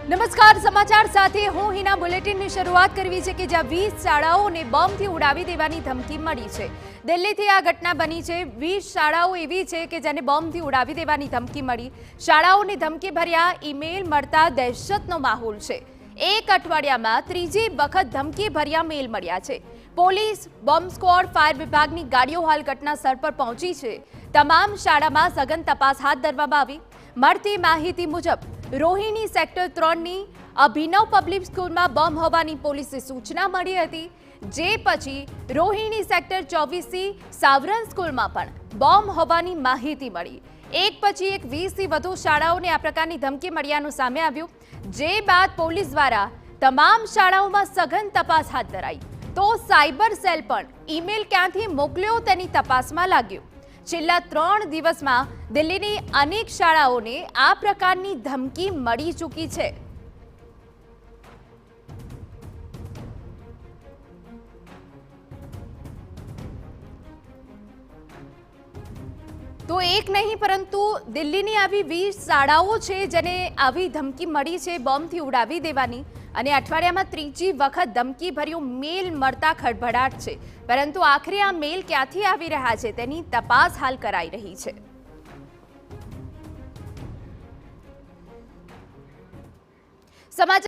નમસ્કાર, સમાચાર સાથે હું હિના. બુલેટિનની શરૂઆત કરવી છે કે જ્યાં 20 શાળાઓને બોમ્બથી ઉડાવી દેવાની ધમકી મળી છે. દિલ્હીથી આ ઘટના બની છે. 20 શાળાઓ એવી છે કે જેને બોમ્બથી ઉડાવી દેવાની ધમકી મળી. શાળાઓને ધમકી ભર્યા ઈમેલ મળતા દહેશતનો માહોલ છે. એક અઠવાડિયામાં ત્રીજી વખત ધમકી ભર્યા મેલ મળ્યા છે. પોલીસ, બોમ્બ સ્ક્વોડ, ફાયર વિભાગની ગાડીઓ હાલ ઘટના સ્થળ પર પહોંચી છે. તમામ શાળામાં સઘન તપાસ હાથ ધરવામાં આવી. મળતી માહિતી મુજબ રોહિણી સેક્ટર 3ની અભિનવ પબ્લિક સ્કૂલમાં બોમ્બ હોવાની પોલીસને સૂચના મળી હતી. જે પછી રોહિણી સેક્ટર 24ની સાવરન સ્કૂલમાં પણ બોમ્બ હોવાની માહિતી મળી. એક પછી એક 20થી વધુ શાળાઓને આ પ્રકારની ધમકી મળ્યાનું સામે આવ્યું. જે બાદ પોલીસ દ્વારા તમામ શાળાઓમાં સઘન તપાસ હાથ ધરાઈ. તો સાયબર સેલ પણ ઈમેલ ક્યાંથી મોકલ્યો તેની તપાસમાં લાગ્યું. છેલ્લા 3 દિવસમાં દિલ્હીની અનેક શાળાઓને આ પ્રકારની ધમકી મળી ચૂકી છે. તો એક નહીં પરંતુ દિલ્હીની આવી 20 શાળાઓ છે જેને આવી ધમકી મળી છે બોમ્બથી ઉડાવી દેવાની, અને અઠવાડિયામાં ત્રીજી વખત ધમકી ભર્યું મેલ મળતા ખળભળાટ છે. પરંતુ આખરે આ મેલ ક્યાંથી આવી રહ્યા છે તેની તપાસ હાલ કરાઈ રહી છે. સમાચાર